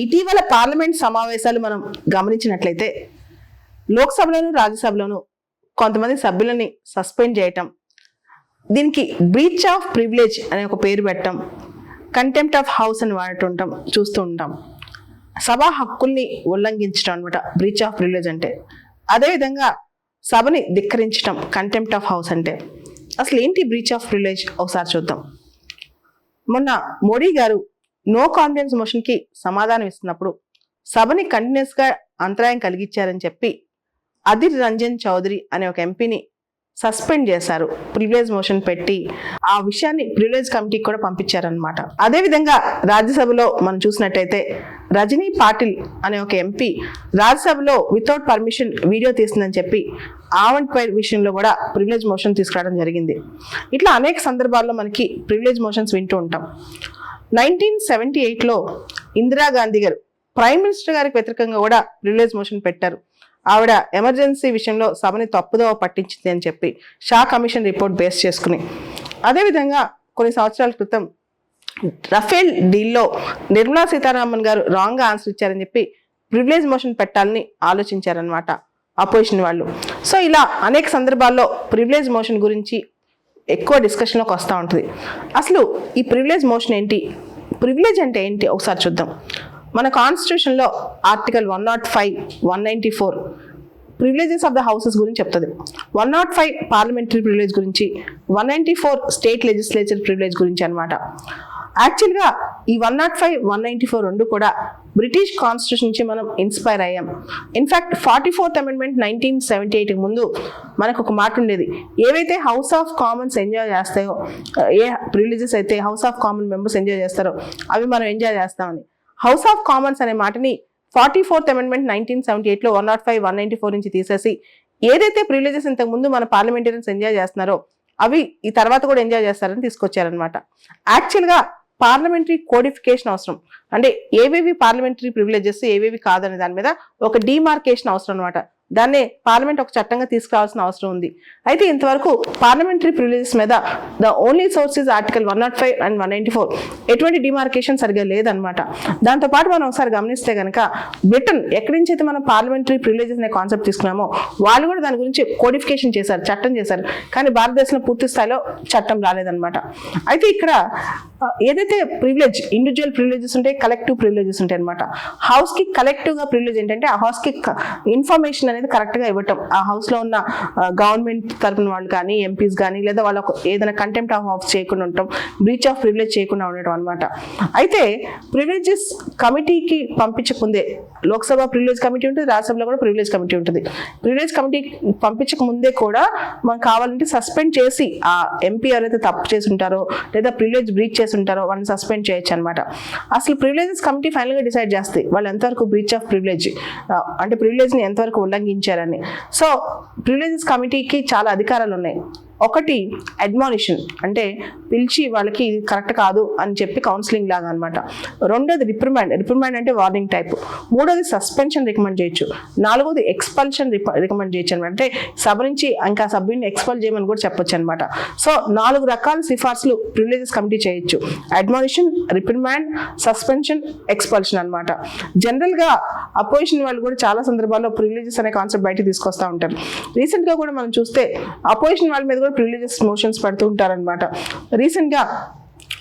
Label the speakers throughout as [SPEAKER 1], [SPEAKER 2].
[SPEAKER 1] ఇటీవల పార్లమెంట్ సమావేశాలు మనం గమనించినట్లయితే లోక్సభలోను రాజ్యసభలోను కొంతమంది సభ్యులని సస్పెండ్ చేయటం, దీనికి బ్రీచ్ ఆఫ్ ప్రివిలేజ్ అనే ఒక పేరు పెట్టడం, కంటెంప్ట్ ఆఫ్ హౌస్ అని వాడుతుంటాం చూస్తూ ఉంటాం. సభా హక్కుల్ని ఉల్లంఘించడం అనమాట బ్రీచ్ ఆఫ్ ప్రివిలేజ్ అంటే. అదేవిధంగా సభని ధిక్కరించడం కంటెంప్ట్ ఆఫ్ హౌస్ అంటే. అసలు ఏంటి బ్రీచ్ ఆఫ్ ప్రివిలేజ్ ఒకసారి చూద్దాం. మొన్న మోడీ గారు నో కాన్ఫిడెన్స్ మోషన్కి సమాధానం ఇస్తున్నప్పుడు సభని కంటిన్యూస్గా అంతరాయం కలిగించారని చెప్పి అధిర్ రంజన్ చౌదరి అనే ఒక ఎంపీని సస్పెండ్ చేశారు. ప్రివిలేజ్ మోషన్ పెట్టి ఆ విషయాన్ని ప్రివిలేజ్ కమిటీకి కూడా పంపించారనమాట. అదేవిధంగా రాజ్యసభలో మనం చూసినట్టయితే రజనీ పాటిల్ అనే ఒక ఎంపీ రాజ్యసభలో వితౌట్ పర్మిషన్ వీడియో తీస్తుందని చెప్పి ఆవంట్పై విషయంలో కూడా ప్రివిలేజ్ మోషన్ తీసుకురావడం జరిగింది. ఇట్లా అనేక సందర్భాల్లో మనకి ప్రివిలేజ్ మోషన్స్ వింటూ ఉంటాం. 1978లో ఇందిరాగాంధీ గారు ప్రైమ్ మినిస్టర్ గారికి వ్యతిరేకంగా కూడా ప్రివిలేజ్ మోషన్ పెట్టారు. ఆవిడ ఎమర్జెన్సీ విషయంలో సభని తప్పుదోవ పట్టించింది అని చెప్పి షా కమిషన్ రిపోర్ట్ బేస్ చేసుకుని. అదేవిధంగా కొన్ని సంవత్సరాల క్రితం రఫేల్ డీల్లో నిర్మలా సీతారామన్ గారు రాంగ్గా ఆన్సర్ ఇచ్చారని చెప్పి ప్రివిలేజ్ మోషన్ పెట్టాలని ఆలోచించారనమాట అపోజిషన్ వాళ్ళు. సో ఇలా అనేక సందర్భాల్లో ప్రివిలేజ్ మోషన్ గురించి ఎక్కువ డిస్కషన్లోకి వస్తూ ఉంటుంది. అసలు ఈ ప్రివిలేజ్ మోషన్ ఏంటి, ప్రివిలేజ్ అంటే ఏంటి ఒకసారి చూద్దాం. మన కాన్స్టిట్యూషన్లో article 105, 194 privileges of the houses గురించి చెప్తుంది. 105 పార్లమెంటరీ ప్రివిలేజ్ గురించి, 194 స్టేట్ లెజిస్లేచర్ ప్రివిలేజ్ గురించి అనమాట. యాక్చువల్గా ఈ 105, 194 రెండు కూడా బ్రిటిష్ కాన్స్టిట్యూషన్ నుంచి మనం ఇన్స్పైర్ అయ్యాం. ఇన్ఫ్యాక్ట్ 44th అమెండ్మెంట్ 1978 ముందు మనకు ఒక మాట ఉండేది, ఏవైతే హౌస్ ఆఫ్ కామన్స్ ఎంజాయ్ చేస్తాయో, ఏ ప్రివిలేజెస్ అయితే house of common members enjoy చేస్తారో అవి మనం ఎంజాయ్ చేస్తామని. హౌస్ ఆఫ్ కామన్స్ అనే మాటని 44th అమెండ్మెంట్ 1978లో 105, 194 నుంచి తీసేసి ఏదైతే ప్రివిలేజెస్ ఇంతకు ముందు మన పార్లమెంటరీన్స్ ఎంజాయ్ చేస్తున్నారో అవి ఈ తర్వాత కూడా ఎంజాయ్ చేస్తారని తీసుకొచ్చారనమాట. యాక్చువల్గా పార్లమెంటరీ కోడిఫికేషన్ అవసరం, అంటే ఏవేవి పార్లమెంటరీ ప్రివిలేజెస్ ఏవేవి కాదనే దాని మీద ఒక డిమార్కేషన్ అవసరం అనమాట. దాన్నే పార్లమెంట్ ఒక చట్టంగా తీసుకురావాల్సిన అవసరం ఉంది. అయితే ఇంతవరకు పార్లమెంటరీ ప్రివిలేజెస్ మీద the only source is article 105 and 194, ఎటువంటి డిమార్కేషన్ సరిగా లేదనమాట. దాంతోపాటు మనం ఒకసారి గమనిస్తే కనుక బ్రిటన్ ఎక్కడి నుంచి అయితే మనం పార్లమెంటరీ ప్రివిలేజెస్ అనే కాన్సెప్ట్ తీసుకున్నామో వాళ్ళు కూడా దాని గురించి కోడిఫికేషన్ చేశారు, చట్టం చేశారు. కానీ భారతదేశంలో పూర్తి స్థాయిలో చట్టం రాలేదనమాట. అయితే ఇక్కడ ఏదైతే ప్రివిలేజ్ ఇండివిజువల్ ప్రివిలేజెస్ ఉంటాయి, కలెక్టివ్ ప్రివిలేజెస్ ఉంటాయి అనమాట. హౌస్కి కలెక్టివ్గా ప్రివిలేజ్ ఏంటంటే ఆ హౌస్కి ఇన్ఫర్మేషన్ అనేది కరెక్ట్గా ఇవ్వటం, ఆ హౌస్లో ఉన్న గవర్నమెంట్ తరపున వాళ్ళు కానీ ఎంపీస్ కానీ లేదా వాళ్ళకు ఏదైనా కంటెంప్ట్ ఆఫ్ హౌస్ చేయకుండా ఉండటం, బ్రీచ్ ఆఫ్ ప్రివిలేజ్ చేయకుండా ఉండటం అనమాట. అయితే ప్రివిలేజెస్ కమిటీకి పంపించకముందే లోక్సభ ప్రివిలేజ్ కమిటీ ఉంటుంది, రాజ్యసభలో కూడా ప్రివిలేజ్ కమిటీ ఉంటుంది. ప్రివిలేజ్ కమిటీ పంపించక ముందే కూడా మనకు కావాలంటే సస్పెండ్ చేసి ఆ ఎంపీ ఎవరైతే తప్పు చేసి ఉంటారో లేదా ప్రివిలేజ్ బ్రీచ్ చేసి ఉంటారో వాళ్ళని సస్పెండ్ చేయొచ్చు అనమాట. అసలు ప్రివిలేజెస్ కమిటీ ఫైనల్గా డిసైడ్ చేస్తాయి వాళ్ళు ఎంతవరకు బ్రీచ్ ఆఫ్ ప్రివిలేజ్ అంటే ప్రివిలేజ్ని ఎంతవరకు ఉల్లంఘించారని. సో ప్రివిలేజెస్ కమిటీకి చాలా అధికారాలు ఉన్నాయి. ఒకటి అడ్మానిషన్, అంటే పిలిచి వాళ్ళకి ఇది కరెక్ట్ కాదు అని చెప్పి కౌన్సిలింగ్ లాగా అనమాట. రెండోది రిప్రిమాండ్ అంటే వార్నింగ్ టైప్. మూడోది సస్పెన్షన్ రికమెండ్ చేయొచ్చు. నాలుగోది ఎక్స్పల్షన్ రికమెండ్ చేయొచ్చు అనమాట. అంటే సభ నుంచి ఇంకా సభ్యుని ఎక్స్పల్ చేయమని కూడా చెప్పొచ్చు అనమాట. సో 4 రకాల సిఫార్సులు ప్రివిలేజెస్ కమిటీ చేయొచ్చు: అడ్మానిషన్, రిప్రిమాండ్, సస్పెన్షన్, ఎక్స్పల్షన్ అనమాట. జనరల్గా అపోజిషన్ వాళ్ళు కూడా చాలా సందర్భాల్లో ప్రివిలేజెస్ అనే కాన్సెప్ట్ బయట తీసుకొస్తూ ఉంటారు. రీసెంట్గా కూడా మనం చూస్తే అపోజిషన్ వాళ్ళ మీద కూడా ప్రివిలేజెస్ మోషన్స్ పడుతూ ఉంటారనమాట. రీసెంట్గా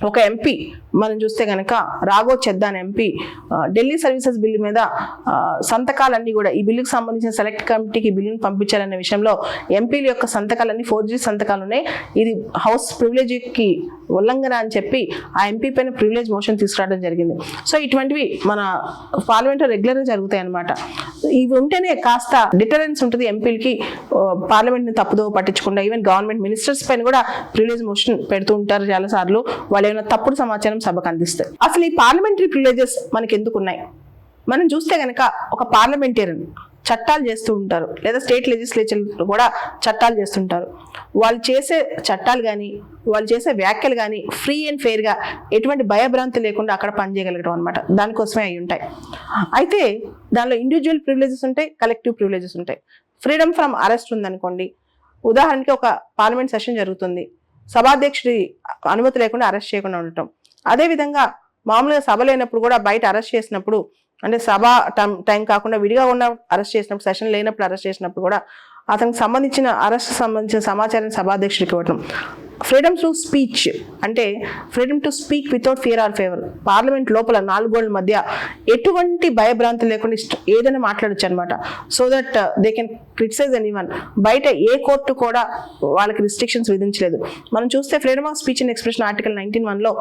[SPEAKER 1] ఒక ఎంపీ మనం చూస్తే కనుక రాఘవ్ చెద్దా అనే ఎంపీ ఢిల్లీ సర్వీసెస్ బిల్లు మీద సంతకాలన్నీ కూడా ఈ బిల్లుకి సంబంధించిన సెలెక్ట్ కమిటీకి బిల్లుని పంపించాలనే విషయంలో ఎంపీల యొక్క సంతకాలన్నీ ఫోర్జరీ సంతకాలు ఉన్నాయి. ఇది హౌస్ ప్రివిలేజ్కి ఉల్లంఘన అని చెప్పి ఆ ఎంపీ పైన ప్రివిలేజ్ మోషన్ తీసుకురావడం జరిగింది. సో ఇటువంటివి మన పార్లమెంట్లో రెగ్యులర్గా జరుగుతాయి అనమాట. ఇవి ఉంటేనే కాస్త డిటరెన్స్ ఉంటుంది ఎంపీలకి, పార్లమెంట్ని తప్పుదో పట్టించకుండా. ఈవెన్ గవర్నమెంట్ మినిస్టర్స్ పైన కూడా ప్రివిలేజ్ మోషన్ పెడుతూ ఉంటారు చాలా సార్లు, వాళ్ళు ఏమైనా తప్పుడు సమాచారం సభకు అందిస్తారు. అసలు ఈ పార్లమెంటరీ ప్రివిలేజెస్ మనకి ఎందుకు ఉన్నాయి? మనం చూస్తే కనుక ఒక పార్లమెంటేరియన్ చట్టాలు చేస్తూ ఉంటారు, లేదా స్టేట్ లెజిస్లేచర్ కూడా చట్టాలు చేస్తుంటారు. వాళ్ళు చేసే చట్టాలు కానీ వాళ్ళు చేసే వ్యాఖ్యలు కానీ ఫ్రీ అండ్ ఫెయిర్గా ఎటువంటి భయభ్రాంతి లేకుండా అక్కడ పనిచేయగలగడం అనమాట. దానికోసమే అవి ఉంటాయి. అయితే దానిలో ఇండివిజువల్ ప్రివిలేజెస్ ఉంటాయి, కలెక్టివ్ ప్రివిలేజెస్ ఉంటాయి. ఫ్రీడమ్ ఫ్రమ్ అరెస్ట్ ఉందనుకోండి, ఉదాహరణకి ఒక పార్లమెంట్ సెషన్ జరుగుతుంది, సభాధ్యక్షుడి అనుమతి లేకుండా అరెస్ట్ చేయకుండా ఉండటం. అదేవిధంగా మామూలుగా సభ లేనప్పుడు కూడా బయట అరెస్ట్ చేసినప్పుడు అంటే సభ టైం కాకుండా విడిగా ఉన్న అరెస్ట్ చేసినప్పుడు, సెషన్ లేనప్పుడు అరెస్ట్ చేసినప్పుడు కూడా అతనికి సంబంధించిన సమాచారాన్ని సభాధ్యక్షుడికి ఇవ్వటం. ఫ్రీడమ్ టు స్పీచ్ అంటే freedom to speak without fear or favour. Parliament లోపల 4 గోడల మధ్య ఎటువంటి భయభ్రాంతి లేకుండా ఏదైనా మాట్లాడచ్చు అనమాట. So that they can criticise anyone. బయట ఏ కోర్టు కూడా వాళ్ళకి రిస్ట్రిక్షన్స్ విధించలేదు. మనం చూస్తే freedom of speech and expression article 19(1)లో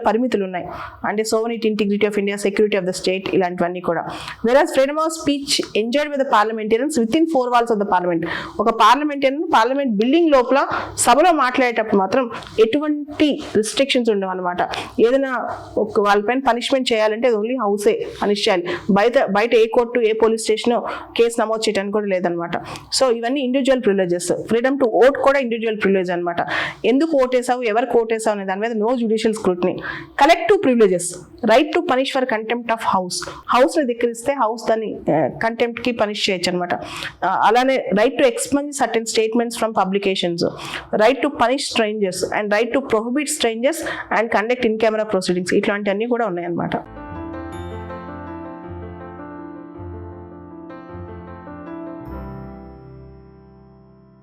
[SPEAKER 1] పరిమితులు ఉన్నాయి. అంటే sovereignty, integrity of India, security of the state, ఇలాంటివన్నీ కూడా. Whereas freedom of speech enjoyed with the parliamentarians with in 4 walls of the parliament. ఒక పార్లమెంటేరియన్ పార్లమెంట్ బిల్డింగ్ లోపల సభలో మాట్లాడేటప్పుడు మాత్రం ఎటువంటి రిస్ట్రిక్షన్స్ ఉండవు అనమాట. ఏదైనా వాళ్ళపైన పనిష్మెంట్ చేయాలంటే అది ఓన్లీ హౌసే పనిష్ చేయాలి. బయట ఏ కోర్టు, ఏ పోలీస్ స్టేషన్ కేసు నమోదు చేయడానికి కూడా లేదనమాట. సో ఇవన్నీ individual privileges. Freedom to vote కూడా ఇండివిజువల్ ప్రివిలేజ్ అనమాట. ఎందుకు ఓటేసావు, ఎవరికి ఓటేసావు అనే దాని మీద no judicial scrutiny. Collective privileges, right to punish for contempt of house ని ధిక్కరిస్తే హౌస్ దాన్ని కంటెంప్ట్ కి పనిష్ చేయొచ్చు అనమాట. అలానే right to expunge certain statements from publications, right to punish strangers and right to prohibit strangers and conduct in camera proceedings, ఇట్లాంటివన్నీ కూడా ఉన్నాయన్నమాట.